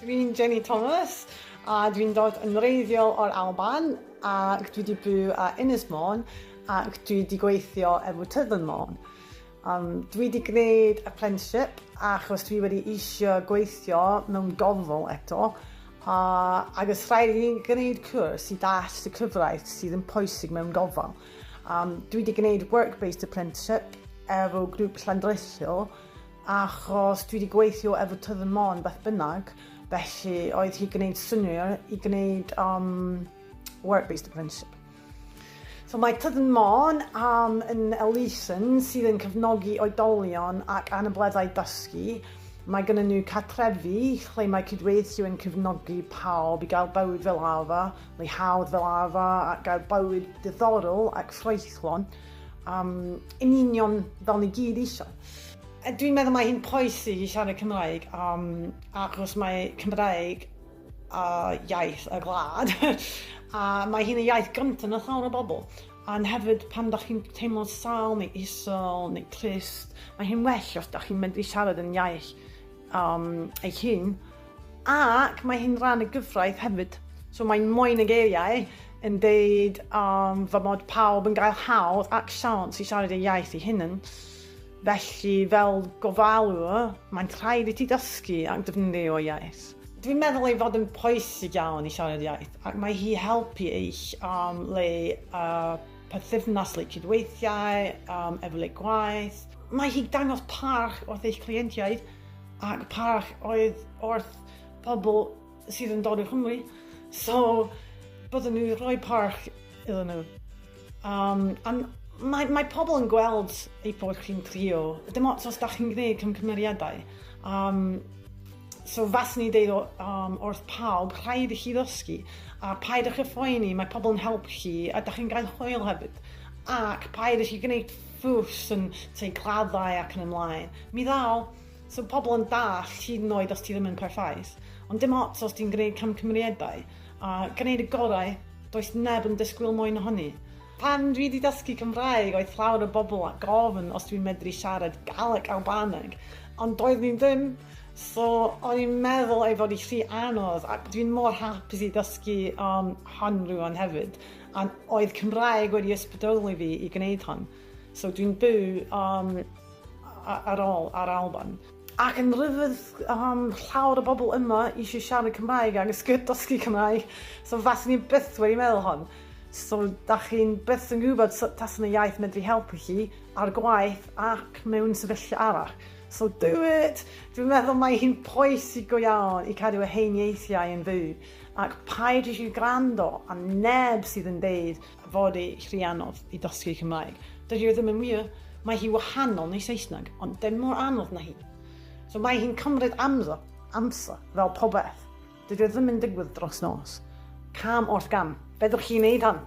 Dwi'n Jenny Thomas, a dwi'n dod yn wreiddiol o'r Alban, ac dwi wedi byw Ynys Môn, ac dwi wedi gweithio efo Tyddyn Môn. Dwi wedi gwneud apprenticeship achos dwi wedi eisiau gweithio mewn gofal eto, ac ys rhaid i ni gwneud cwrs i dallt y cyfraith sydd yn pwysig mewn gofal. Dwi wedi gwneud work-based apprenticeship efo grŵp Llandrillo, achos dwi wedi gweithio efo Tyddyn Môn beth bynnag, felly oedd hi gwneud syniad i gwneud work-based apprenticeship. So mae Tyddyn Môn yn elusen sydd yn cefnogi oedolion ac anableddau dysgu. Mae gyda nhw cartrefi lle mae cydweithio yn cefnogi pawb i gael bywyd fel arfer, neu hawdd fel arfer, ac gael bywyd diddorol ac ffreithlon, yn union fel ni gyd eisiau. Dwi'n meddwl mae hi'n pwysig i siarad Cymraeg, achos mae Cymraeg iaith y gwlad, a mae hi'n y iaith gyntaf yn y llawer o bobl. Ond hefyd, pan ydych chi'n teimlo sal, neu isol, neu trist, mae hi'n well os ydych chi'n medru siarad yn iaith ei hun, ac mae hi'n rhan y gyfraith hefyd. So mae'n moyn y geiriau yn deud fy mod pawb yn cael hawdd ac siawns i siarad ei iaith ei hunan. Felly, fel gofalwr, mae'n rhaid i ti dysgu ac defnyddio iaith. Dwi'n meddwl ei fod yn pwysig iawn i siarad iaith, ac mae hi helpu eich le perthynas le cydweithiau, efo le gwaith. Mae hi dangos parch wrth eich clientiaid, ac parch wrth pobl sydd yn dod o Cymru. So, bydden nhw rhoi parch iddyn nhw. Mae pobl yn gweld ei bod chi'n trio, dim ots os da chi'n gwneud cymgymeriadau. So fas ni dweud wrth pawb, rhaid i chi ddysgu, a paid ych phoeni, mae pobl yn helpu chi, a da chi'n gael hwyl hefyd. Ac paid ych chi gwneud ffws yn gladdau ac yn ymlaen. Mi ddaw, so pobl yn dall hyd yn oed os ti ddim yn perffaith. Ond dim ots os ti'n gwneud cymgymeriadau, gwneud y gorau, does neb yn disgwyl mwy na hynny. Pan dwi wedi dysgu Cymraeg, oedd llawer o bobl ac gofyn os dwi'n medru siarad Gaelic Albaneg, ond doedd ni ddim. So, o'n i'n meddwl ei fod i rhy anodd, ac dwi'n mor hapus i dysgu hon rwan hefyd. A oedd Cymraeg wedi ysbrydoli fi i gwneud hon. So, dwi'n byw ar Alban. Ac yn rhyfedd llawer o bobl yma eisiau siarad Cymraeg ac ysgyd dysgu Cymraeg. So, fas ni byth wedi meddwl hon. So, da chi'n byth yn gwybod sut tasyn y iaith medru helpu chi ar gwaith ac mewn sefyllfa arall. So, do it! Dwi'n meddwl mae hi'n pwysig go iawn i cadw y heiniaethiau yn fyw. Ac paid eisiau gwrando a neb sydd yn deud fod ei rhy anodd i dysgu Cymraeg. Dydy o ddim yn wir, mae hi wahanol neu Saesneg, ond dim mor anodd na hi. So, mae hi'n cymryd amser fel pobeth. Dydy o ddim yn digwydd dros nos. Cam wrth gam. Be ddech chi'n neud hon?